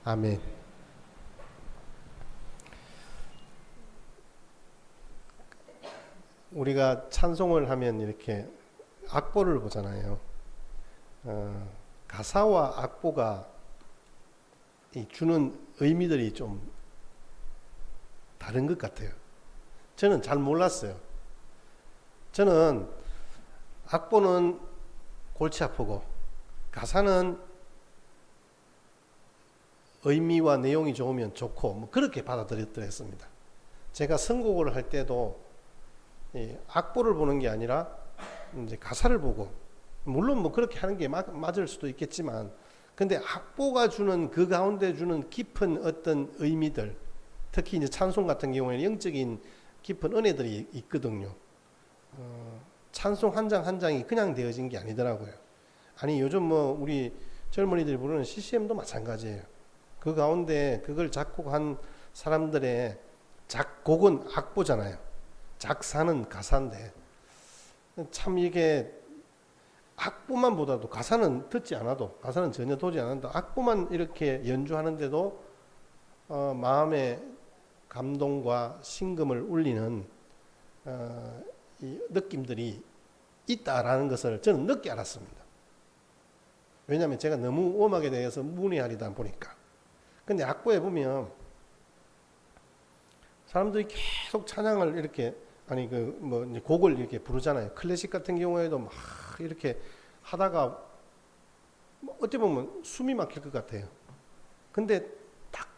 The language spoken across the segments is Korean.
아멘. 우리가 찬송을 하면 이렇게 악보를 보잖아요. 가사와 악보가 주는 의미들이 좀 다른 것 같아요. 저는 잘 몰랐어요. 저는 악보는 골치 아프고 가사는 의미와 내용이 좋으면 좋고 뭐 그렇게 받아들였습니다. 제가 선곡을 할 때도 악보를 보는 게 아니라 이제 가사를 보고, 물론 뭐 그렇게 하는 게 맞을 수도 있겠지만, 근데 악보가 주는 그 가운데 주는 깊은 어떤 의미들, 특히 이제 찬송 같은 경우에는 영적인 깊은 은혜들이 있거든요. 찬송 한 장 한 장이 그냥 되어진 게 아니더라고요. 아니 요즘 뭐 우리 젊은이들이 부르는 CCM도 마찬가지예요. 그 가운데 그걸 작곡한 사람들의 작곡은 악보잖아요. 작사는 가사인데, 참 이게 악보만 보다도, 가사는 듣지 않아도, 가사는 전혀 보지 않아도 악보만 이렇게 연주하는데도 마음의 감동과 심금을 울리는 이 느낌들이 있다라는 것을 저는 늦게 알았습니다. 왜냐하면 제가 너무 음악에 대해서 문외한이다 보니까. 근데 악보에 보면 사람들이 계속 찬양을 이렇게, 아니 그 뭐 곡을 이렇게 부르잖아요. 클래식 같은 경우에도 막 이렇게 하다가 어찌 보면 숨이 막힐 것 같아요. 근데 딱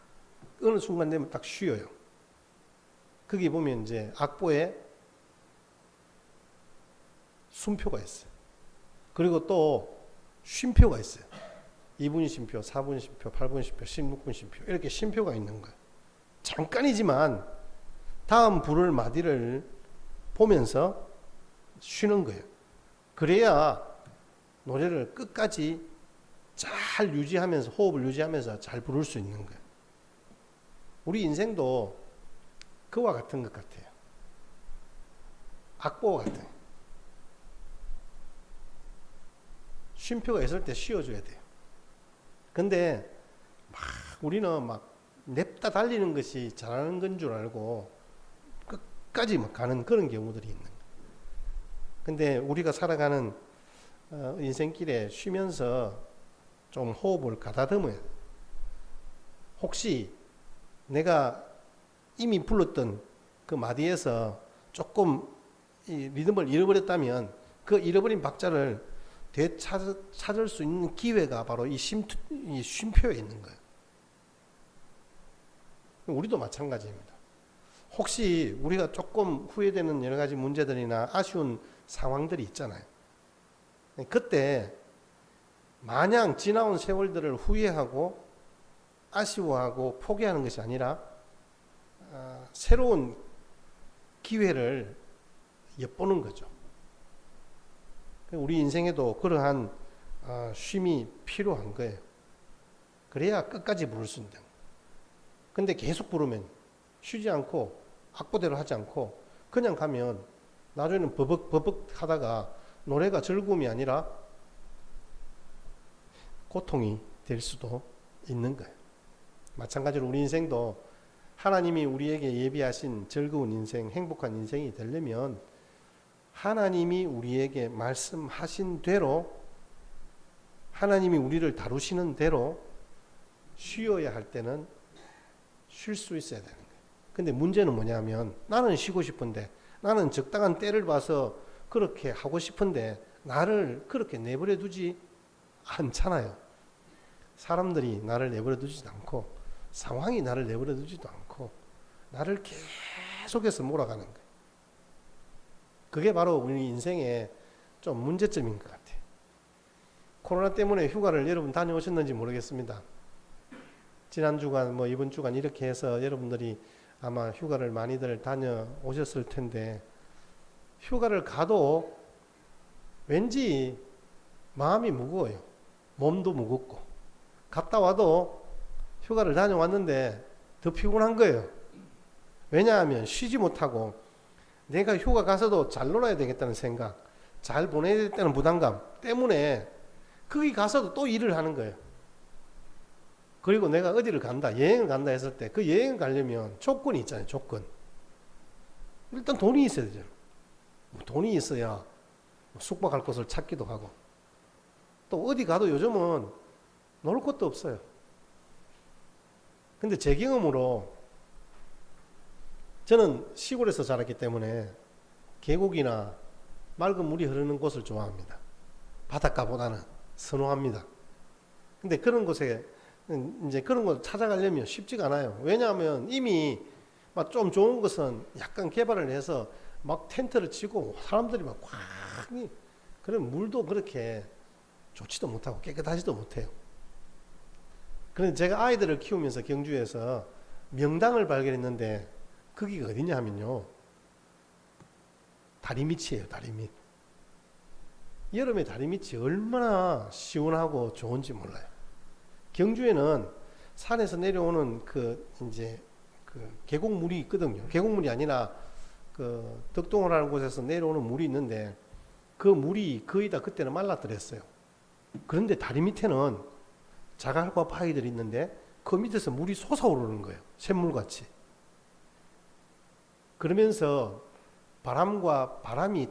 어느 순간 되면 딱 쉬어요. 거기 보면 이제 악보에 숨표가 있어요. 그리고 또 쉼표가 있어요. 2분 쉼표, 4분 쉼표, 8분 쉼표, 16분 쉼표, 이렇게 쉼표가 있는 거예요. 잠깐이지만 다음 부를 마디를 보면서 쉬는 거예요. 그래야 노래를 끝까지 잘 유지하면서, 호흡을 유지하면서 잘 부를 수 있는 거예요. 우리 인생도 그와 같은 것 같아요. 악보와 같아요. 쉼표가 있을 때 쉬어줘야 돼요. 근데 막 우리는 막 냅다 달리는 것이 잘하는 건 줄 알고 끝까지 막 가는 그런 경우들이 있는 거예요. 근데 우리가 살아가는 인생길에 쉬면서 좀 호흡을 가다듬어야 돼요. 혹시 내가 이미 불렀던 그 마디에서 조금 이 리듬을 잃어버렸다면 그 잃어버린 박자를 되찾을 수 있는 기회가 바로 이 쉼표에 있는 거예요. 우리도 마찬가지입니다. 혹시 우리가 조금 후회되는 여러 가지 문제들이나 아쉬운 상황들이 있잖아요. 그때 마냥 지나온 세월들을 후회하고 아쉬워하고 포기하는 것이 아니라 새로운 기회를 엿보는 거죠. 우리 인생에도 그러한 쉼이 필요한 거예요. 그래야 끝까지 부를 수 있는 거예요. 근데 계속 부르면 쉬지 않고 악보대로 하지 않고 그냥 가면 나중에는 버벅버벅 하다가 노래가 즐거움이 아니라 고통이 될 수도 있는 거예요. 마찬가지로 우리 인생도 하나님이 우리에게 예비하신 즐거운 인생, 행복한 인생이 되려면 하나님이 우리에게 말씀하신 대로, 하나님이 우리를 다루시는 대로 쉬어야 할 때는 쉴 수 있어야 되는 거예요. 근데 문제는 뭐냐면 나는 쉬고 싶은데, 나는 적당한 때를 봐서 그렇게 하고 싶은데 나를 그렇게 내버려 두지 않잖아요. 사람들이 나를 내버려 두지도 않고 상황이 나를 내버려 두지도 않고 나를 계속해서 몰아가는 거예요. 그게 바로 우리 인생의 좀 문제점인 것 같아요. 코로나 때문에 휴가를 여러분 다녀오셨는지 모르겠습니다. 지난 주간 뭐 이번 주간 이렇게 해서 여러분들이 아마 휴가를 많이들 다녀오셨을 텐데, 휴가를 가도 왠지 마음이 무거워요. 몸도 무겁고. 갔다 와도 휴가를 다녀왔는데 더 피곤한 거예요. 왜냐하면 쉬지 못하고 내가 휴가 가서도 잘 놀아야 되겠다는 생각, 잘 보내야 되겠다는 부담감 때문에 거기 가서도 또 일을 하는 거예요. 그리고 내가 어디를 간다, 여행을 간다 했을 때 그 여행을 가려면 조건이 있잖아요. 조건. 일단 돈이 있어야 되죠. 돈이 있어야 숙박할 곳을 찾기도 하고, 또 어디 가도 요즘은 놀 곳도 없어요. 근데 제 경험으로 저는 시골에서 자랐기 때문에 계곡이나 맑은 물이 흐르는 곳을 좋아합니다. 바닷가보다는 선호합니다. 근데 그런 곳에 이제 그런 곳 찾아가려면 쉽지가 않아요. 왜냐하면 이미 막 좀 좋은 것은 약간 개발을 해서 막 텐트를 치고 사람들이 막 꽉, 그런 물도 그렇게 좋지도 못하고 깨끗하지도 못해요. 그런데 제가 아이들을 키우면서 경주에서 명당을 발견했는데 거기가 어디냐 하면요, 다리 밑이에요. 다리 밑. 여름에 다리 밑이 얼마나 시원하고 좋은지 몰라요. 경주에는 산에서 내려오는 이제 계곡물이 있거든요. 계곡물이 아니라 덕동호라는 곳에서 내려오는 물이 있는데 그 물이 거의 다 그때는 말랐더랬어요. 그런데 다리 밑에는 자갈과 바위들이 있는데 그 밑에서 물이 솟아오르는 거예요. 샘물같이. 그러면서 바람과 바람이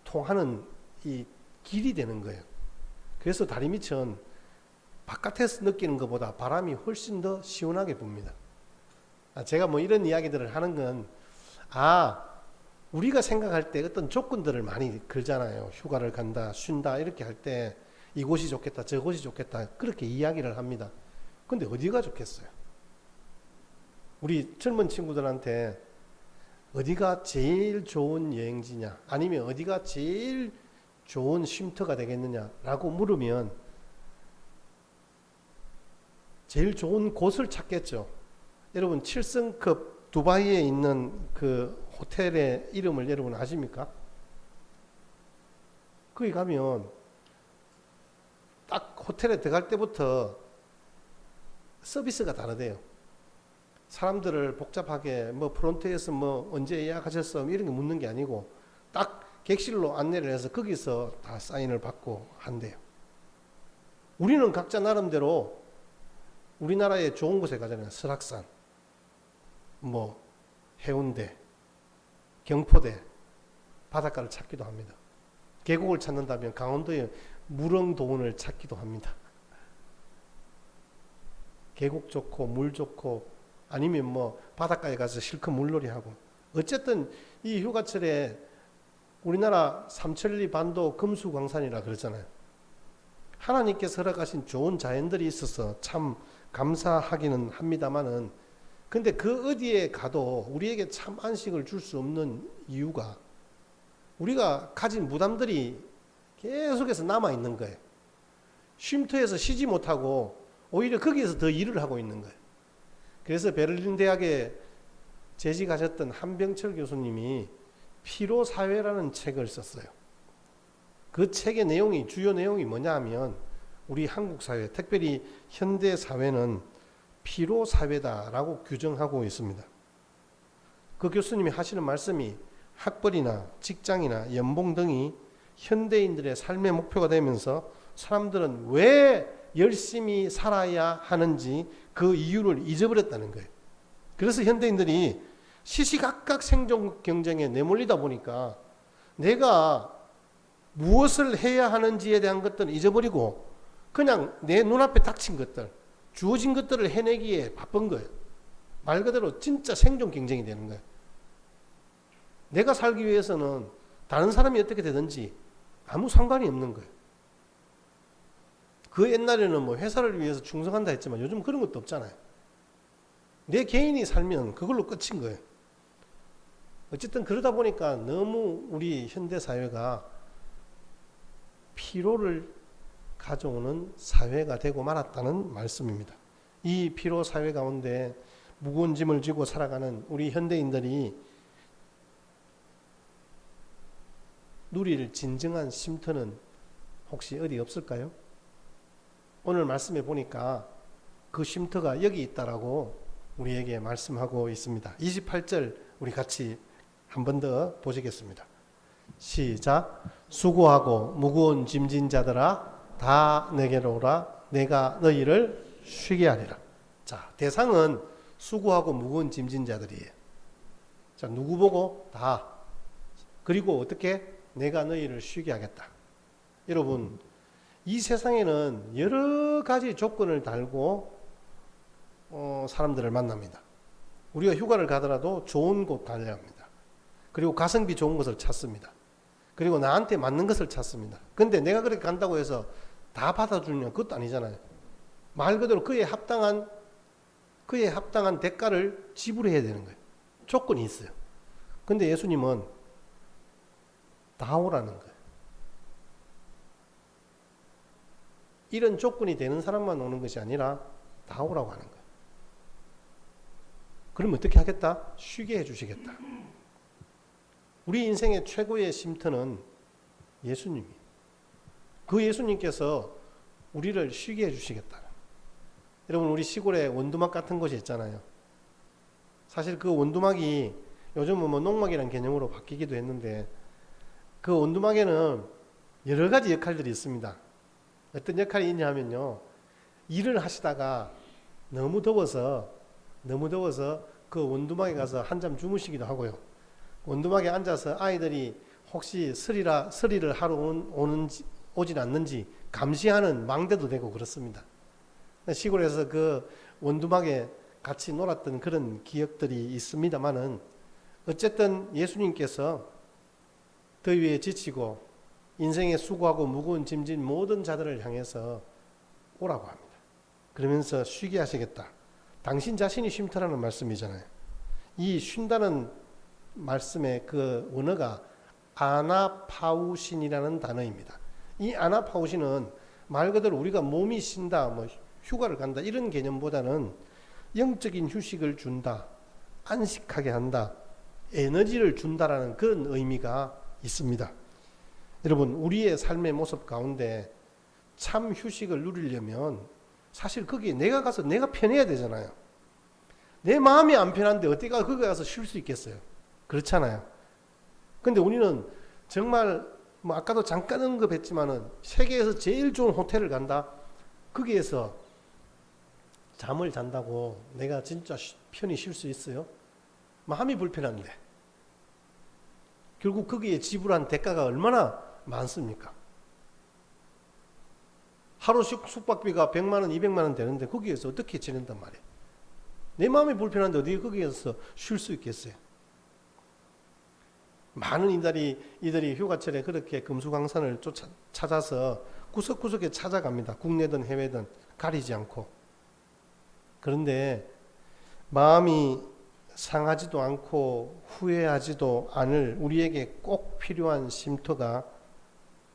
통하는 이 길이 되는 거예요. 그래서 다리 밑은 바깥에서 느끼는 것보다 바람이 훨씬 더 시원하게 붑니다. 제가 뭐 이런 이야기들을 하는 건, 우리가 생각할 때 어떤 조건들을 많이 걸잖아요. 휴가를 간다, 쉰다, 이렇게 할 때 이곳이 좋겠다, 저곳이 좋겠다, 그렇게 이야기를 합니다. 근데 어디가 좋겠어요? 우리 젊은 친구들한테 어디가 제일 좋은 여행지냐, 아니면 어디가 제일 좋은 쉼터가 되겠느냐라고 물으면 제일 좋은 곳을 찾겠죠. 여러분 7성급 두바이에 있는 그 호텔의 이름을 여러분 아십니까? 거기 가면 딱 호텔에 들어갈 때부터 서비스가 다르대요. 사람들을 복잡하게 뭐 프론트에서 뭐 언제 예약하셨어 이런 게 묻는 게 아니고 딱 객실로 안내를 해서 거기서 다 사인을 받고 한대요. 우리는 각자 나름대로 우리나라에 좋은 곳에 가잖아요. 설악산, 뭐 해운대, 경포대, 바닷가를 찾기도 합니다. 계곡을 찾는다면 강원도의 무릉도원을 찾기도 합니다. 계곡 좋고 물 좋고 아니면 뭐 바닷가에 가서 실컷 물놀이하고, 어쨌든 이 휴가철에 우리나라 삼천리 반도 금수광산이라 그러잖아요. 하나님께서 허락하신 좋은 자연들이 있어서 참 감사하기는 합니다만은, 근데 그 어디에 가도 우리에게 참 안식을 줄 수 없는 이유가 우리가 가진 부담들이 계속해서 남아 있는 거예요. 쉼터에서 쉬지 못하고 오히려 거기에서 더 일을 하고 있는 거예요. 그래서 베를린 대학에 재직하셨던 한병철 교수님이 피로사회라는 책을 썼어요. 그 책의 내용이, 주요 내용이 뭐냐 하면 우리 한국 사회, 특별히 현대 사회는 피로사회다라고 규정하고 있습니다. 그 교수님이 하시는 말씀이 학벌이나 직장이나 연봉 등이 현대인들의 삶의 목표가 되면서 사람들은 왜 열심히 살아야 하는지 그 이유를 잊어버렸다는 거예요. 그래서 현대인들이 시시각각 생존 경쟁에 내몰리다 보니까 내가 무엇을 해야 하는지에 대한 것들을 잊어버리고 그냥 내 눈앞에 닥친 것들, 주어진 것들을 해내기에 바쁜 거예요. 말 그대로 진짜 생존 경쟁이 되는 거예요. 내가 살기 위해서는 다른 사람이 어떻게 되든지 아무 상관이 없는 거예요. 그 옛날에는 뭐 회사를 위해서 충성한다 했지만 요즘 그런 것도 없잖아요. 내 개인이 살면 그걸로 끝인 거예요. 어쨌든 그러다 보니까 너무 우리 현대 사회가 피로를 가져오는 사회가 되고 말았다는 말씀입니다. 이 피로 사회 가운데 무거운 짐을 지고 살아가는 우리 현대인들이 누릴 진정한 쉼터는 혹시 어디 없을까요? 오늘 말씀해 보니까 그 쉼터가 여기 있다라고 우리에게 말씀하고 있습니다. 28절 우리 같이 한 번 더 보시겠습니다. 시작. 수고하고 무거운 짐진 자들아 다 내게로 오라. 내가 너희를 쉬게 하리라. 자, 대상은 수고하고 무거운 짐진 자들이에요. 자, 누구 보고? 다. 그리고 어떻게? 내가 너희를 쉬게 하겠다. 여러분, 이 세상에는 여러 가지 조건을 달고 사람들을 만납니다. 우리가 휴가를 가더라도 좋은 곳 가려야 합니다. 그리고 가성비 좋은 것을 찾습니다. 그리고 나한테 맞는 것을 찾습니다. 근데 내가 그렇게 간다고 해서 다 받아주냐? 그것도 아니잖아요. 말 그대로 그에 합당한 대가를 지불해야 되는 거예요. 조건이 있어요. 근데 예수님은 다 오라는 거예요. 이런 조건이 되는 사람만 오는 것이 아니라 다 오라고 하는 거예요. 그럼 어떻게 하겠다? 쉬게 해주시겠다. 우리 인생의 최고의 쉼터는 예수님이에요. 그 예수님께서 우리를 쉬게 해주시겠다. 여러분, 우리 시골에 원두막 같은 곳이 있잖아요. 사실 그 원두막이 요즘은 뭐 농막이라는 개념으로 바뀌기도 했는데, 그 원두막에는 여러 가지 역할들이 있습니다. 어떤 역할이 있냐 하면요, 일을 하시다가 너무 더워서 그 원두막에 가서 한잠 주무시기도 하고요. 원두막에 앉아서 아이들이 혹시 서리를 하러 오진 않는지 감시하는 망대도 되고 그렇습니다. 시골에서 그 원두막에 같이 놀았던 그런 기억들이 있습니다만은, 어쨌든 예수님께서 더위에 지치고 인생에 수고하고 무거운 짐진 모든 자들을 향해서 오라고 합니다. 그러면서 쉬게 하시겠다. 당신 자신이 쉼터라는 말씀이잖아요. 이 쉰다는 말씀의 그 원어가 아나파우신이라는 단어입니다. 이 아나파우신은 말 그대로 우리가 몸이 쉰다, 뭐 휴가를 간다 이런 개념보다는 영적인 휴식을 준다, 안식하게 한다, 에너지를 준다라는 그런 의미가 있습니다. 여러분, 우리의 삶의 모습 가운데 참 휴식을 누리려면 사실 거기에 내가 가서 내가 편해야 되잖아요. 내 마음이 안 편한데 어디 거기 가서 쉴 수 있겠어요? 그렇잖아요. 근데 우리는 정말 뭐 아까도 잠깐 언급했지만은 세계에서 제일 좋은 호텔을 간다. 거기에서 잠을 잔다고 내가 진짜 편히 쉴 수 있어요? 마음이 불편한데. 결국 거기에 지불한 대가가 얼마나 많습니까? 하루 숙박비가 100만 원, 200만 원 되는데 거기에서 어떻게 지낸단 말이에요? 내 마음이 불편한데 어디 거기에서 쉴 수 있겠어요? 많은 이들이 휴가철에 그렇게 금수강산을 찾아서 구석구석에 찾아갑니다. 국내든 해외든 가리지 않고. 그런데 마음이 상하지도 않고 후회하지도 않을 우리에게 꼭 필요한 쉼터가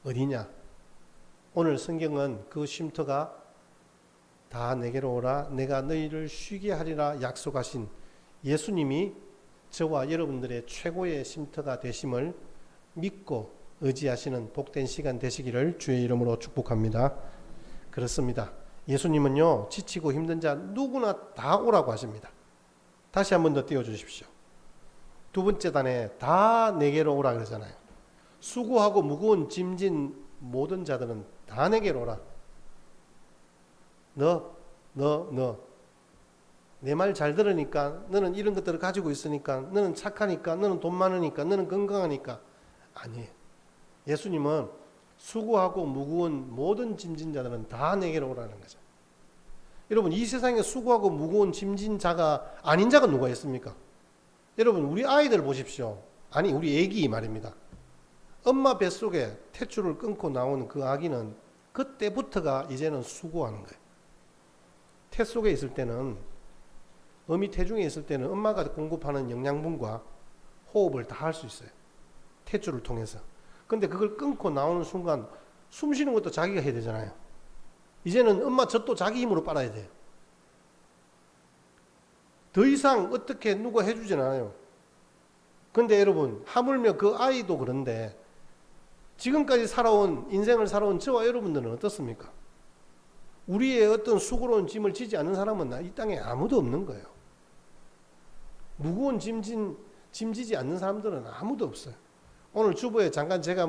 어디냐? 오늘 성경은 그 쉼터가 다 내게로 오라 내가 너희를 쉬게 하리라 약속하신 예수님이 저와 여러분들의 최고의 쉼터가 되심을 믿고 의지하시는 복된 시간 되시기를 주의 이름으로 축복합니다. 그렇습니다. 예수님은요, 지치고 힘든 자 누구나 다 오라고 하십니다. 다시 한 번 더 띄워주십시오. 두 번째 단에 다 내게로 오라 그러잖아요. 수고하고 무거운 짐진 모든 자들은 다 내게로 오라. 너 내 말 잘 들으니까, 너는 이런 것들을 가지고 있으니까, 너는 착하니까, 너는 돈 많으니까, 너는 건강하니까. 아니에요. 예수님은 수고하고 무거운 모든 짐진 자들은 다 내게로 오라는 거죠. 여러분, 이 세상에 수고하고 무거운 짐진 자가 아닌 자가 누가 있습니까? 여러분, 우리 아이들 보십시오. 아니, 우리 애기 말입니다. 엄마 뱃속에 탯줄을 끊고 나오는 그 아기는 그때부터가 이제는 수고하는 거예요. 태 속에 있을 때는, 어미 태중에 있을 때는 엄마가 공급하는 영양분과 호흡을 다 할 수 있어요. 탯줄을 통해서. 근데 그걸 끊고 나오는 순간 숨 쉬는 것도 자기가 해야 되잖아요. 이제는 엄마 젖도 자기 힘으로 빨아야 돼요. 더 이상 어떻게 누가 해주진 않아요. 근데 여러분, 하물며 그 아이도 그런데 지금까지 인생을 살아온 저와 여러분들은 어떻습니까? 우리의 어떤 수고로운 짐을 지지 않는 사람은 이 땅에 아무도 없는 거예요. 무거운 짐지지 않는 사람들은 아무도 없어요. 오늘 주보에 잠깐 제가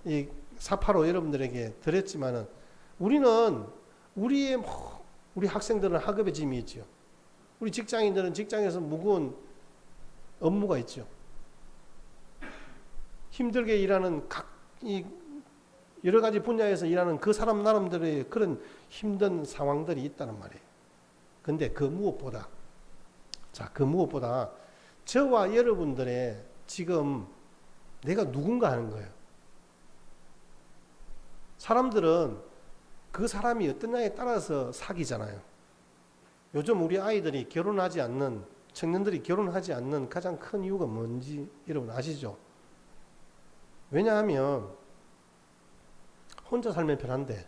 이 485 여러분들에게 드렸지만은 우리 학생들은 학업의 짐이 있죠. 우리 직장인들은 직장에서 무거운 업무가 있죠. 힘들게 일하는 이 여러 가지 분야에서 일하는 그 사람 나름대로의 그런 힘든 상황들이 있다는 말이에요. 근데 그 무엇보다 저와 여러분들의 지금 내가 누군가 하는 거예요. 사람들은 그 사람이 어떠냐에 따라서 사귀잖아요. 요즘 우리 아이들이 결혼하지 않는, 청년들이 결혼하지 않는 가장 큰 이유가 뭔지 여러분 아시죠? 왜냐하면 혼자 살면 편한데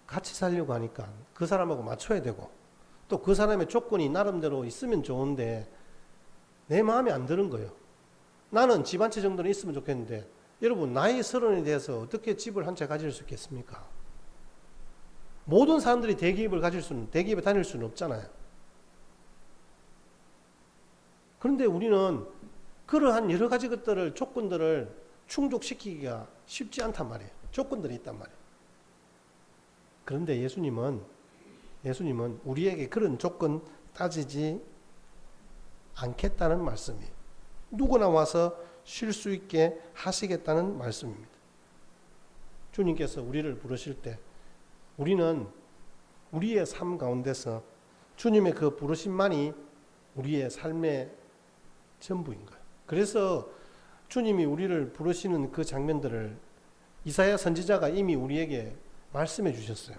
같이 살려고 하니까 그 사람하고 맞춰야 되고 또 그 사람의 조건이 나름대로 있으면 좋은데 내 마음에 안 드는 거예요. 나는 집 한 채 정도는 있으면 좋겠는데 여러분 나이 30에 대해서 어떻게 집을 한 채 가질 수 있겠습니까? 모든 사람들이 대기업에 다닐 수는 없잖아요. 그런데 우리는 그러한 여러 가지 것들을, 조건들을 충족시키기가 쉽지 않단 말이에요. 조건들이 있단 말이에요. 그런데 예수님은 우리에게 그런 조건 따지지 않겠다는 말씀이에요. 누구나 와서 쉴 수 있게 하시겠다는 말씀입니다. 주님께서 우리를 부르실 때 우리는 우리의 삶 가운데서 주님의 그 부르심만이 우리의 삶의 전부인 거예요. 그래서 주님이 우리를 부르시는 그 장면들을 이사야 선지자가 이미 우리에게 말씀해 주셨어요.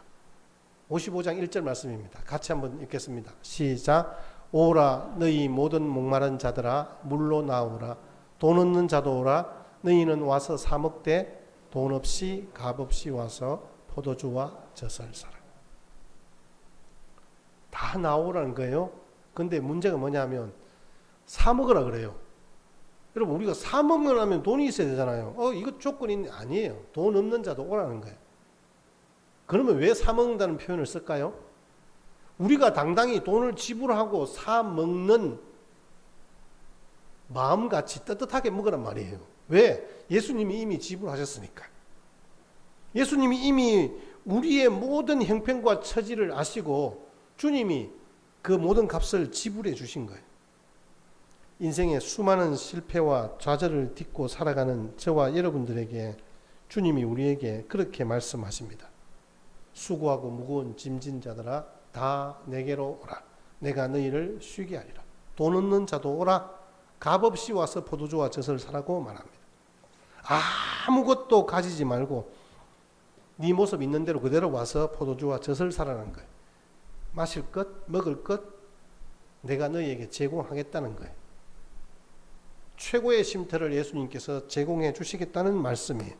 55장 1절 말씀입니다. 같이 한번 읽겠습니다. 시작. 오라 너희 모든 목마른 자들아 물로 나오라 돈 없는 자도 오라 너희는 와서 사 먹되 돈 없이 값 없이 와서 포도주와 젖을 사라. 다 나오라는 거예요. 근데 문제가 뭐냐면 사 먹으라 그래요. 여러분 우리가 사 먹으려면 돈이 있어야 되잖아요. 이거 조건이 아니에요. 돈 없는 자도 오라는 거예요. 그러면 왜 사 먹는다는 표현을 쓸까요? 우리가 당당히 돈을 지불하고 사 먹는 마음같이 떳떳하게 먹으란 말이에요. 왜? 예수님이 이미 지불하셨으니까. 예수님이 이미 우리의 모든 형편과 처지를 아시고 주님이 그 모든 값을 지불해 주신 거예요. 인생의 수많은 실패와 좌절을 딛고 살아가는 저와 여러분들에게 주님이 우리에게 그렇게 말씀하십니다. 수고하고 무거운 짐진 자들아 다 내게로 오라. 내가 너희를 쉬게 하리라. 돈 없는 자도 오라. 값 없이 와서 포도주와 젖을 사라고 말합니다. 아무것도 가지지 말고 네 모습 있는 대로 그대로 와서 포도주와 젖을 사라는 거예요. 마실 것, 먹을 것 내가 너희에게 제공하겠다는 거예요. 최고의 쉼터를 예수님께서 제공해 주시겠다는 말씀이에요.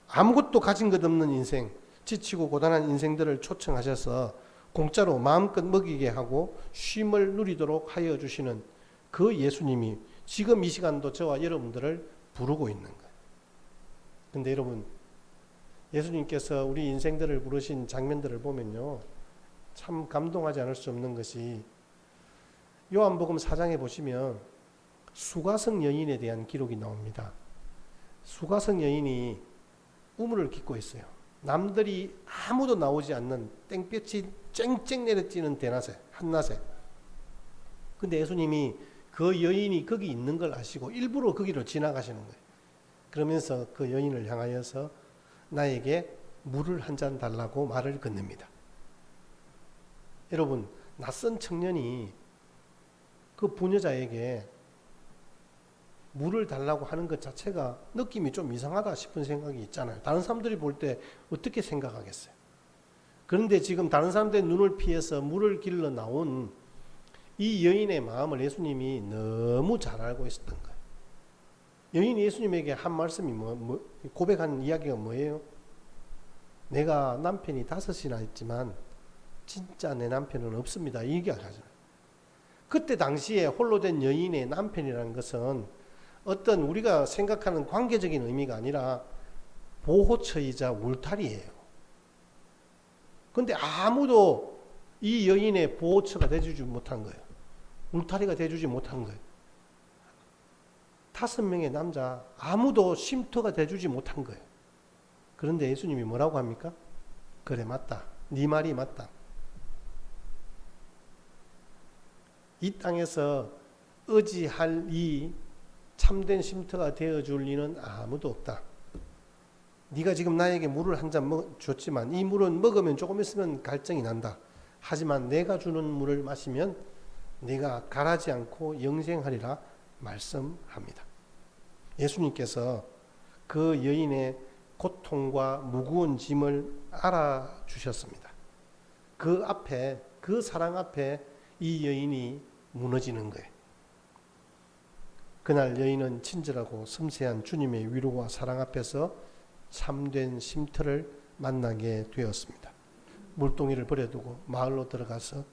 아무것도 가진 것 없는 인생, 지치고 고단한 인생들을 초청하셔서 공짜로 마음껏 먹이게 하고 쉼을 누리도록 하여 주시는 그 예수님이 지금 이 시간도 저와 여러분들을 부르고 있는 거예요. 근데 여러분 예수님께서 우리 인생들을 부르신 장면들을 보면요 참 감동하지 않을 수 없는 것이 요한복음 4장에 보시면 수가성 여인에 대한 기록이 나옵니다. 수가성 여인이 우물을 깃고 있어요. 남들이 아무도 나오지 않는 땡볕이 쨍쨍 내려지는 대낮에, 한낮에. 근데 예수님이 그 여인이 거기 있는 걸 아시고 일부러 거기로 지나가시는 거예요. 그러면서 그 여인을 향하여서 나에게 물을 한 잔 달라고 말을 건넵니다. 여러분, 낯선 청년이 그 부녀자에게 물을 달라고 하는 것 자체가 느낌이 좀 이상하다 싶은 생각이 있잖아요. 다른 사람들이 볼 때 어떻게 생각하겠어요? 그런데 지금 다른 사람들의 눈을 피해서 물을 길러 나온 이 여인의 마음을 예수님이 너무 잘 알고 있었던 거예요. 여인이 예수님에게 한 말씀이 고백한 이야기가 뭐예요? 내가 남편이 5이나 있지만 진짜 내 남편은 없습니다. 이 얘기를 하잖아요. 그때 당시에 홀로 된 여인의 남편이라는 것은 어떤 우리가 생각하는 관계적인 의미가 아니라 보호처이자 울타리예요. 그런데 아무도 이 여인의 보호처가 돼주지 못한 거예요. 울타리가 돼주지 못한 거예요. 5명의 남자 아무도 쉼터가 돼주지 못한 거예요. 그런데 예수님이 뭐라고 합니까? 그래 맞다. 네 말이 맞다. 이 땅에서 의지할 이 참된 쉼터가 되어줄 리는 아무도 없다. 네가 지금 나에게 물을 한 잔 줬지만 이 물은 먹으면 조금 있으면 갈증이 난다. 하지만 내가 주는 물을 마시면 네가 가라지 않고 영생하리라 말씀합니다. 예수님께서 그 여인의 고통과 무거운 짐을 알아주셨습니다. 그 앞에, 그 사랑 앞에 이 여인이 무너지는 거예요. 그날 여인은 친절하고 섬세한 주님의 위로와 사랑 앞에서 참된 쉼터를 만나게 되었습니다. 물동이를 버려두고 마을로 들어가서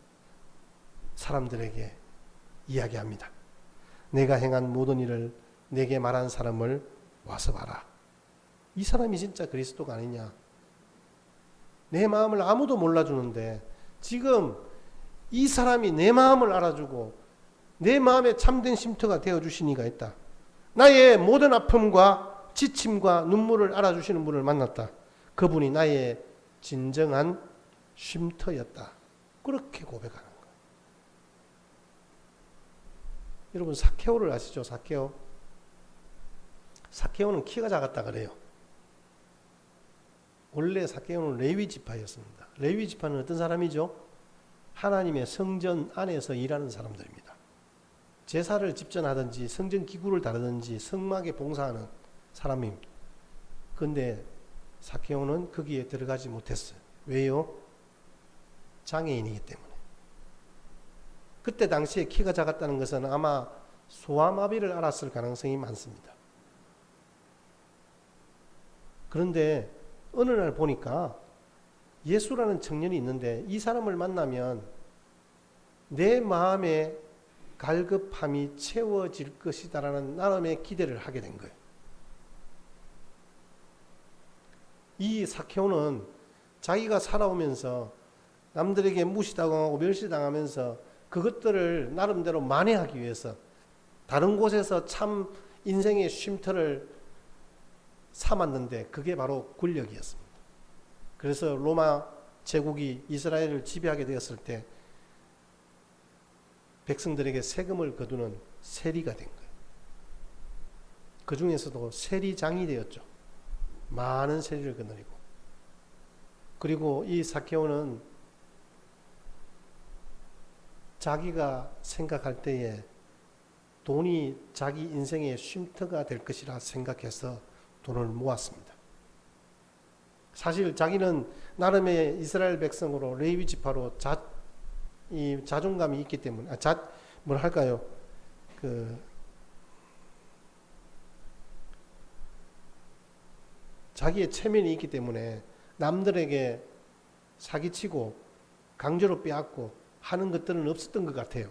사람들에게 이야기합니다. 내가 행한 모든 일을 내게 말한 사람을 와서 봐라. 이 사람이 진짜 그리스도가 아니냐. 내 마음을 아무도 몰라주는데 지금 이 사람이 내 마음을 알아주고 내 마음에 참된 쉼터가 되어주신 이가 있다. 나의 모든 아픔과 지침과 눈물을 알아주시는 분을 만났다. 그분이 나의 진정한 쉼터였다. 그렇게 고백하는 거예요. 여러분 삭개오를 아시죠? 삭개오. 삭개오는 키가 작았다 그래요. 원래 삭개오는 레위 지파였습니다. 레위 지파는 어떤 사람이죠? 하나님의 성전 안에서 일하는 사람들입니다. 제사를 집전하든지 성전 기구를 다루든지 성막에 봉사하는 사람입니다. 그런데 삭개오는 거기에 들어가지 못했어요. 왜요? 장애인이기 때문에. 그때 당시에 키가 작았다는 것은 아마 소아마비를 앓았을 가능성이 많습니다. 그런데 어느 날 보니까 예수라는 청년이 있는데 이 사람을 만나면 내 마음의 갈급함이 채워질 것이다라는 나름의 기대를 하게 된 거예요. 이 삭개오는 자기가 살아오면서 남들에게 무시당하고 멸시당하면서 그것들을 나름대로 만회하기 위해서 다른 곳에서 참 인생의 쉼터를 삼았는데 그게 바로 권력이었습니다. 그래서 로마 제국이 이스라엘을 지배하게 되었을 때 백성들에게 세금을 거두는 세리가 된 거예요. 그 중에서도 세리장이 되었죠. 많은 세리를 거느리고. 그리고 이 삭개오는 자기가 생각할 때에 돈이 자기 인생의 쉼터가 될 것이라 생각해서 돈을 모았습니다. 사실 자기는 나름의 이스라엘 백성으로 레위 지파로 자존감이 있기 때문에 자기의 체면이 있기 때문에 남들에게 사기치고 강제로 빼앗고 하는 것들은 없었던 것 같아요.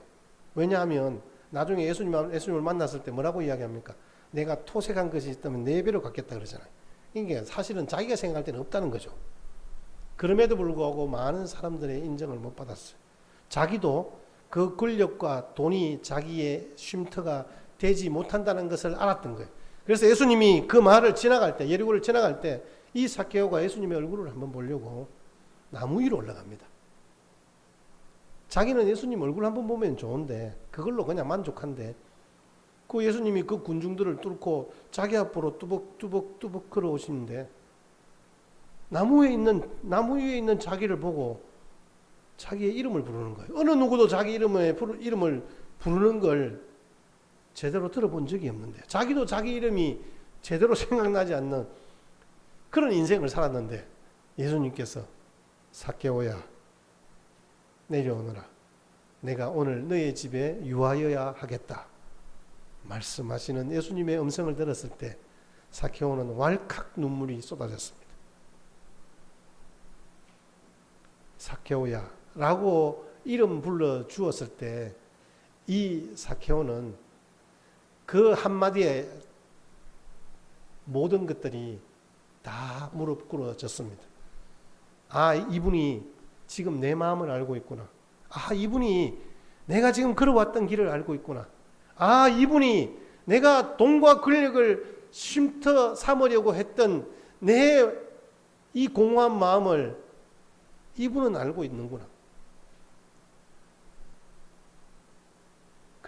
왜냐하면 나중에 예수님을 만났을 때 뭐라고 이야기합니까? 내가 토색한 것이 있다면 4배로 갚겠다 그러잖아요. 이게 사실은 자기가 생각할 때는 없다는 거죠. 그럼에도 불구하고 많은 사람들의 인정을 못 받았어요. 자기도 그 권력과 돈이 자기의 쉼터가 되지 못한다는 것을 알았던 거예요. 그래서 예수님이 그 마을을 지나갈 때, 예리고를 지나갈 때 이 삭개오가 예수님의 얼굴을 한번 보려고 나무 위로 올라갑니다. 자기는 예수님 얼굴 한번 보면 좋은데 그걸로 그냥 만족한데 그 예수님이 그 군중들을 뚫고 자기 앞으로 뚜벅뚜벅 걸어오시는데 나무 위에 있는 자기를 보고 자기의 이름을 부르는 거예요. 어느 누구도 자기 이름을 부르는 걸 제대로 들어본 적이 없는데 자기도 자기 이름이 제대로 생각나지 않는 그런 인생을 살았는데 예수님께서 삭개오야 내려오너라. 내가 오늘 너의 집에 유하여야 하겠다. 말씀하시는 예수님의 음성을 들었을 때 삭개오는 왈칵 눈물이 쏟아졌습니다. 삭개오야 라고 이름 불러 주었을 때 이 삭개오는 그 한마디에 모든 것들이 다 무릎 꿇어졌습니다. 아, 이분이 지금 내 마음을 알고 있구나. 아, 이분이 내가 지금 걸어왔던 길을 알고 있구나. 아, 이분이 내가 돈과 권력을 쉼터 삼으려고 했던 내 이 공허한 마음을 이분은 알고 있는구나.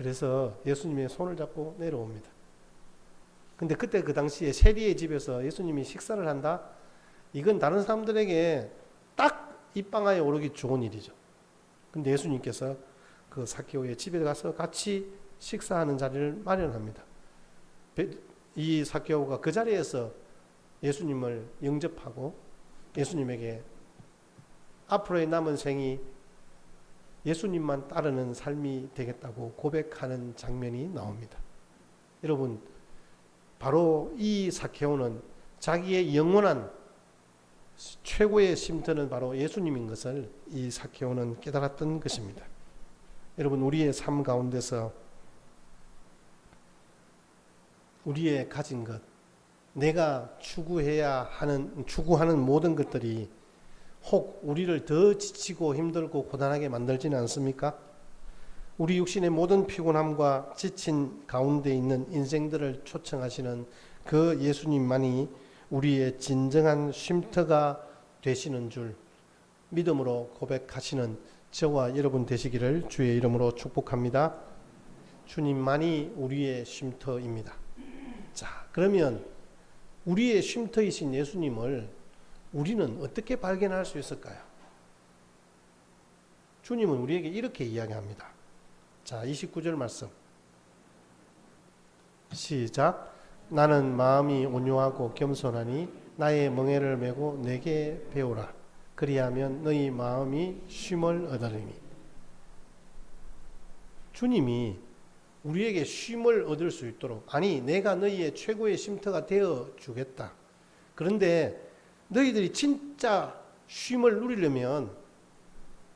그래서 예수님의 손을 잡고 내려옵니다. 근데 그때 그 당시에 세리의 집에서 예수님이 식사를 한다? 이건 다른 사람들에게 딱 입방아에 오르기 좋은 일이죠. 근데 예수님께서 그 삭개오의 집에 가서 같이 식사하는 자리를 마련합니다. 이 삭개오가 그 자리에서 예수님을 영접하고 예수님에게 앞으로의 남은 생이 예수님만 따르는 삶이 되겠다고 고백하는 장면이 나옵니다. 여러분, 바로 이 삭개오는 자기의 영원한 최고의 쉼터는 바로 예수님인 것을 이 삭개오는 깨달았던 것입니다. 여러분, 우리의 삶 가운데서 우리의 가진 것, 내가 추구하는 모든 것들이 혹 우리를 더 지치고 힘들고 고단하게 만들지는 않습니까? 우리 육신의 모든 피곤함과 지친 가운데 있는 인생들을 초청하시는 그 예수님만이 우리의 진정한 쉼터가 되시는 줄 믿음으로 고백하시는 저와 여러분 되시기를 주의 이름으로 축복합니다. 주님만이 우리의 쉼터입니다. 자, 그러면 우리의 쉼터이신 예수님을 우리는 어떻게 발견할 수 있을까요? 주님은 우리에게 이렇게 이야기합니다. 자, 29절 말씀 시작. 나는 마음이 온유하고 겸손하니 나의 멍에를 메고 내게 배우라. 그리하면 너희 마음이 쉼을 얻으리니. 주님이 우리에게 쉼을 얻을 수 있도록, 아니 내가 너희의 최고의 쉼터가 되어 주겠다. 그런데 너희들이 진짜 쉼을 누리려면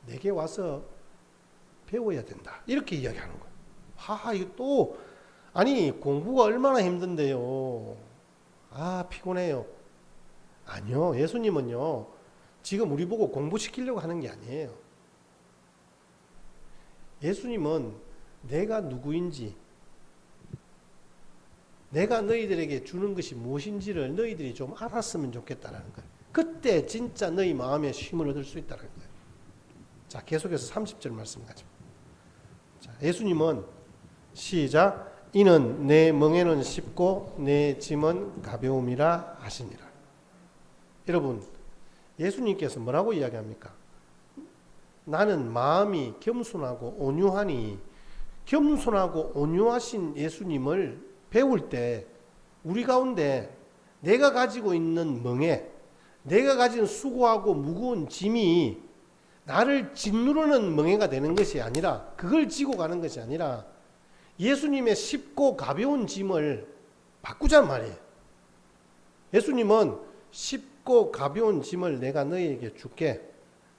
내게 와서 배워야 된다. 이렇게 이야기하는 거예요. 하하, 이거 또 아니 공부가 얼마나 힘든데요. 아, 피곤해요. 아니요, 예수님은요 지금 우리 보고 공부시키려고 하는 게 아니에요. 예수님은 내가 누구인지, 내가 너희들에게 주는 것이 무엇인지를 너희들이 좀 알았으면 좋겠다는 거예요. 그때 진짜 너희 마음에 쉼을 얻을 수 있다는 거예요. 자, 계속해서 30절 말씀 가죠. 자, 예수님은 시작. 이는 내 멍에는 쉽고 내 짐은 가벼움이라 하시니라. 여러분, 예수님께서 뭐라고 이야기합니까? 나는 마음이 겸손하고 온유하니, 겸손하고 온유하신 예수님을 배울 때 우리 가운데 내가 가지고 있는 멍에, 내가 가진 수고하고 무거운 짐이 나를 짓누르는 멍에가 되는 것이 아니라, 그걸 지고 가는 것이 아니라 예수님의 쉽고 가벼운 짐을 바꾸자는 말이에요. 예수님은 쉽고 가벼운 짐을 내가 너희에게 줄게.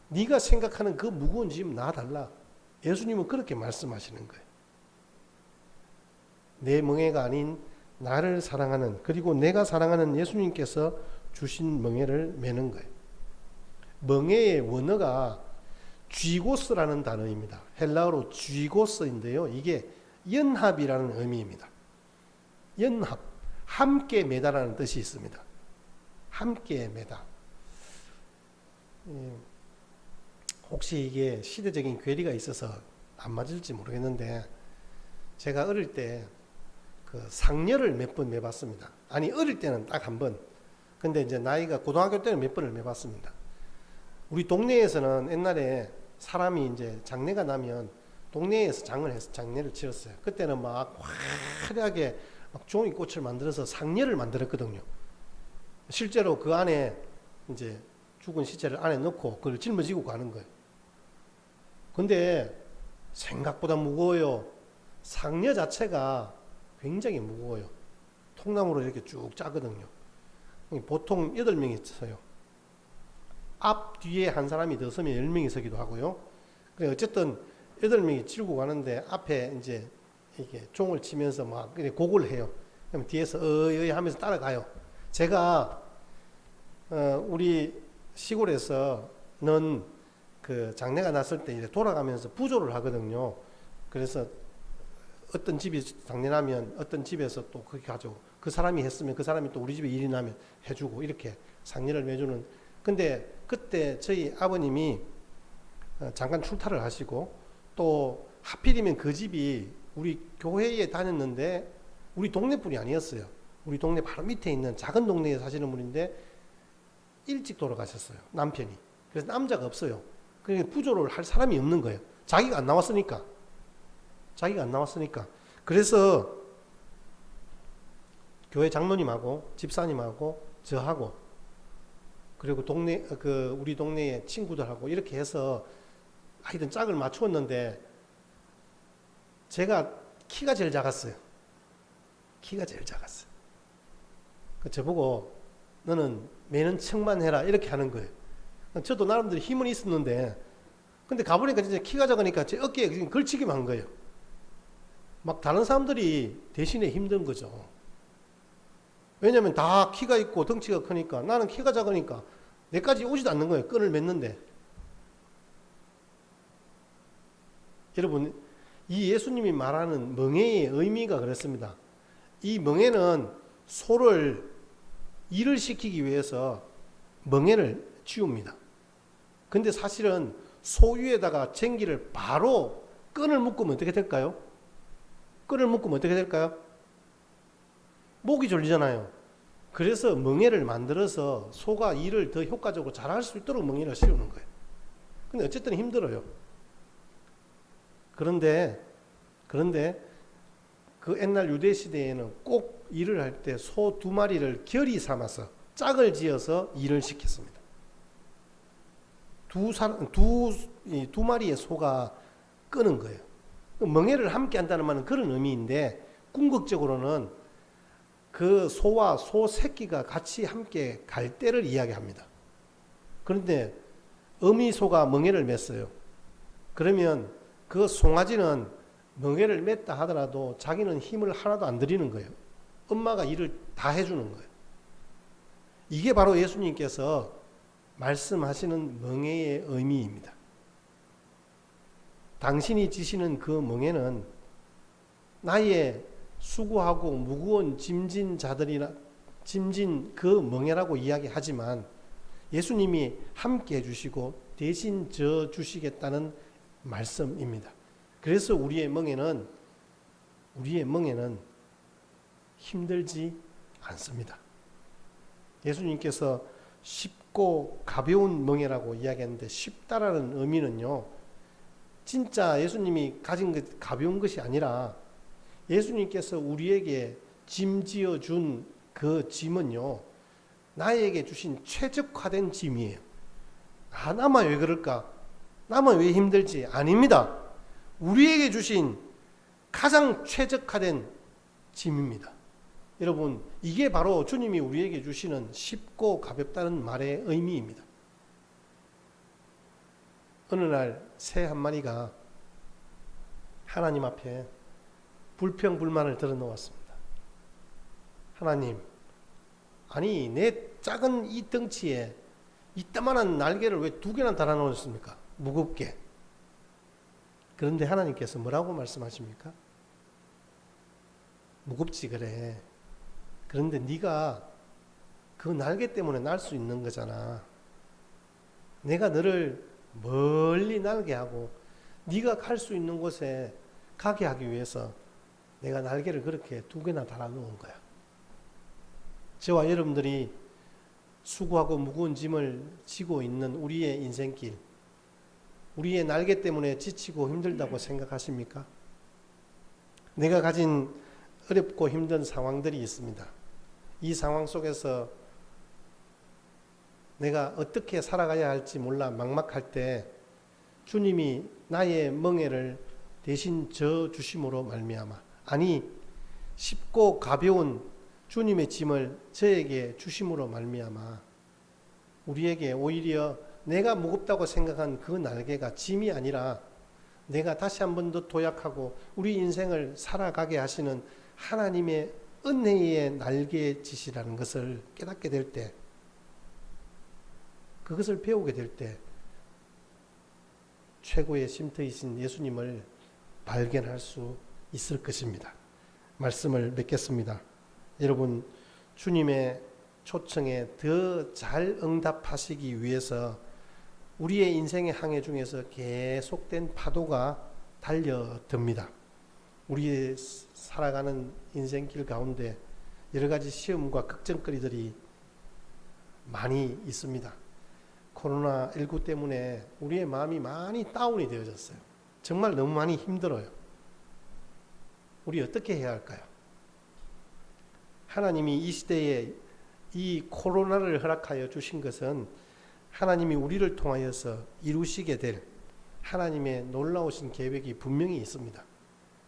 네가 생각하는 그 무거운 짐 놔달라. 예수님은 그렇게 말씀하시는 거예요. 내 멍에가 아닌 나를 사랑하는, 그리고 내가 사랑하는 예수님께서 주신 멍에를 메는 거예요. 멍에의 원어가 쥐고스라는 단어입니다. 헬라어로 쥐고스인데요. 이게 연합이라는 의미입니다. 연합, 함께 매다라는 뜻이 있습니다. 함께 매다. 혹시 이게 시대적인 괴리가 있어서 안 맞을지 모르겠는데, 제가 어릴 때 그 상녀를 몇 번 매봤습니다. 아니, 어릴 때는 딱 한 번. 근데 이제 나이가 고등학교 때는 몇 번을 매봤습니다. 우리 동네에서는 옛날에 사람이 이제 장례가 나면 동네에서 장례를 치렀어요. 그때는 막 화려하게 막 종이꽃을 만들어서 상녀를 만들었거든요. 실제로 그 안에 이제 죽은 시체를 안에 넣고 그걸 짊어지고 가는 거예요. 근데 생각보다 무거워요. 상녀 자체가 굉장히 무거워요. 통나무로 이렇게 쭉 짜거든요. 보통 8명이 서요. 앞 뒤에 한 사람이 더 서면 10명이 서기도 하고요. 그래 어쨌든 8명이 칠고 가는데 앞에 이제 이렇게 종을 치면서 막 곡을 해요. 그럼 뒤에서 어이 하면서 따라가요. 제가 우리 시골에서는 그 장례가 났을 때 이제 돌아가면서 부조를 하거든요. 그래서 어떤 집이 장례나면 어떤 집에서 또 그렇게 하죠. 그 사람이 했으면 그 사람이 또 우리 집에 일이 나면 해주고 이렇게 상례를 매주는. 근데 그때 저희 아버님이 잠깐 출타를 하시고 또 하필이면 그 집이 우리 교회에 다녔는데 우리 동네뿐이 아니었어요. 우리 동네 바로 밑에 있는 작은 동네에 사시는 분인데 일찍 돌아가셨어요. 남편이. 그래서 남자가 없어요. 그러니까 부조를 할 사람이 없는 거예요. 자기가 안 나왔으니까. 그래서 교회 장로님하고 집사님하고 저하고 그리고 우리 동네의 친구들하고 이렇게 해서 하여튼 짝을 맞추었는데 제가 키가 제일 작았어요. 저보고 너는 매는 척만 해라 이렇게 하는 거예요. 저도 나름대로 힘은 있었는데 근데 가보니까 진짜 키가 작으니까 제 어깨에 걸치기만 한 거예요. 막 다른 사람들이 대신에 힘든 거죠. 왜냐면 다 키가 있고 덩치가 크니까 나는 키가 작으니까 내까지 오지도 않는 거예요. 끈을 맸는데. 여러분 이 예수님이 말하는 멍에의 의미가 그렇습니다. 이 멍에는 소를 일을 시키기 위해서 멍에를 치웁니다. 근데 사실은 소 위에다가 쟁기를 바로 끈을 묶으면 어떻게 될까요? 목이 졸리잖아요. 그래서 멍에를 만들어서 소가 일을 더 효과적으로 잘할 수 있도록 멍에를 씌우는 거예요. 근데 어쨌든 힘들어요. 그런데 그 옛날 유대 시대에는 꼭 일을 할 때 소 2마리를 결이 삼아서 짝을 지어서 일을 시켰습니다. 두 마리의 소가 끄는 거예요. 멍에를 함께 한다는 말은 그런 의미인데 궁극적으로는 그 소와 소 새끼가 같이 함께 갈 때를 이야기합니다. 그런데 어미소가 멍에를 맸어요. 그러면 그 송아지는 멍에를 맸다 하더라도 자기는 힘을 하나도 안 들이는 거예요. 엄마가 일을 다 해주는 거예요. 이게 바로 예수님께서 말씀하시는 멍에의 의미입니다. 당신이 지시는 그 멍에는 나의 수고하고 무거운 짐진 그 멍에라고 이야기하지만 예수님이 함께 해주시고 대신 져 주시겠다는 말씀입니다. 그래서 우리의 멍에는 힘들지 않습니다. 예수님께서 쉽고 가벼운 멍에라고 이야기하는데 쉽다라는 의미는요, 진짜 예수님이 가진 것 가벼운 것이 아니라 예수님께서 우리에게 짐지어 준 그 짐은요, 나에게 주신 최적화된 짐이에요. 나만 왜 그럴까? 나만 왜 힘들지? 아닙니다. 우리에게 주신 가장 최적화된 짐입니다. 여러분, 이게 바로 주님이 우리에게 주시는 쉽고 가볍다는 말의 의미입니다. 어느 날 새 한 마리가 하나님 앞에 불평불만을 드러놓았습니다. 하나님, 아니 내 작은 이 덩치에 이따만한 날개를 왜 2개나 달아놓으셨습니까? 무겁게. 그런데 하나님께서 뭐라고 말씀하십니까? 무겁지 그래. 그런데 네가 그 날개 때문에 날 수 있는 거잖아. 내가 너를 멀리 날게 하고 네가 갈 수 있는 곳에 가게 하기 위해서 내가 날개를 그렇게 2개나 달아놓은 거야. 저와 여러분들이 수고하고 무거운 짐을 지고 있는 우리의 인생길, 우리의 날개 때문에 지치고 힘들다고 생각하십니까? 내가 가진 어렵고 힘든 상황들이 있습니다. 이 상황 속에서 내가 어떻게 살아가야 할지 몰라 막막할 때 주님이 나의 멍에를 대신 져 주심으로 말미암아, 아니 쉽고 가벼운 주님의 짐을 저에게 주심으로 말미암아 우리에게 오히려 내가 무겁다고 생각한 그 날개가 짐이 아니라 내가 다시 한 번 더 도약하고 우리 인생을 살아가게 하시는 하나님의 은혜의 날개짓이라는 것을 깨닫게 될 때, 그것을 배우게 될 때 최고의 쉼터이신 예수님을 발견할 수 있을 것입니다. 말씀을 맺겠습니다. 여러분, 주님의 초청에 더 잘 응답하시기 위해서 우리의 인생의 항해 중에서 계속된 파도가 달려듭니다. 우리의 살아가는 인생길 가운데 여러 가지 시험과 걱정거리들이 많이 있습니다. 코로나19 때문에 우리의 마음이 많이 다운이 되어졌어요. 정말 너무 많이 힘들어요. 우리 어떻게 해야 할까요? 하나님이 이 시대에 이 코로나를 허락하여 주신 것은 하나님이 우리를 통하여서 이루시게 될 하나님의 놀라우신 계획이 분명히 있습니다.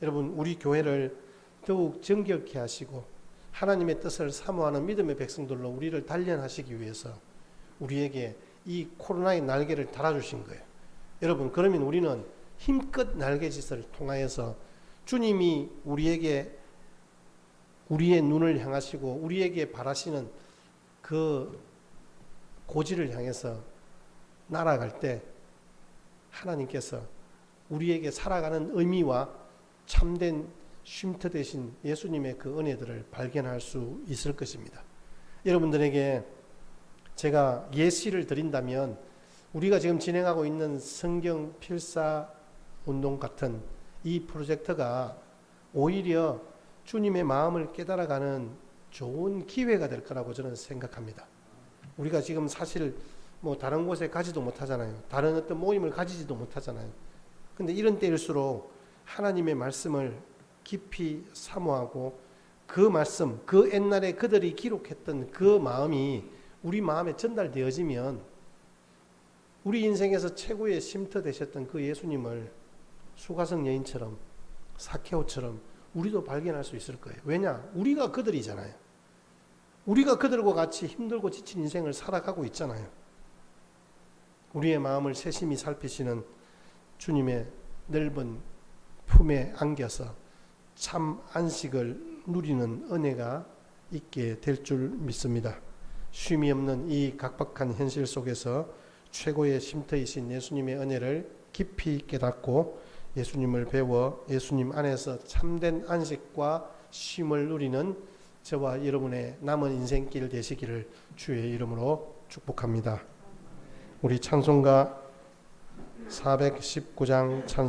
여러분, 우리 교회를 더욱 정결케 하시고 하나님의 뜻을 사모하는 믿음의 백성들로 우리를 단련하시기 위해서 우리에게 이 코로나의 날개를 달아주신 거예요. 여러분, 그러면 우리는 힘껏 날개짓을 통하여서 주님이 우리에게 우리의 눈을 향하시고 우리에게 바라시는 그 고지를 향해서 날아갈 때 하나님께서 우리에게 살아가는 의미와 참된 쉼터 되신 예수님의 그 은혜들을 발견할 수 있을 것입니다. 여러분들에게 제가 예시를 드린다면 우리가 지금 진행하고 있는 성경 필사 운동 같은 이 프로젝트가 오히려 주님의 마음을 깨달아가는 좋은 기회가 될 거라고 저는 생각합니다. 우리가 지금 사실 뭐 다른 곳에 가지도 못하잖아요. 다른 어떤 모임을 가지지도 못하잖아요. 근데 이런 때일수록 하나님의 말씀을 깊이 사모하고 그 말씀, 그 옛날에 그들이 기록했던 그 마음이 우리 마음에 전달되어지면 우리 인생에서 최고의 쉼터 되셨던 그 예수님을 수가성 여인처럼 사케오처럼 우리도 발견할 수 있을 거예요. 왜냐? 우리가 그들이잖아요. 우리가 그들과 같이 힘들고 지친 인생을 살아가고 있잖아요. 우리의 마음을 세심히 살피시는 주님의 넓은 품에 안겨서 참 안식을 누리는 은혜가 있게 될 줄 믿습니다. 쉼이 없는 이 각박한 현실 속에서 최고의 쉼터이신 예수님의 은혜를 깊이 깨닫고 예수님을 배워 예수님 안에서 참된 안식과 쉼을 누리는 저와 여러분의 남은 인생길 되시기를 주의 이름으로 축복합니다. 우리 찬송가 419장 찬송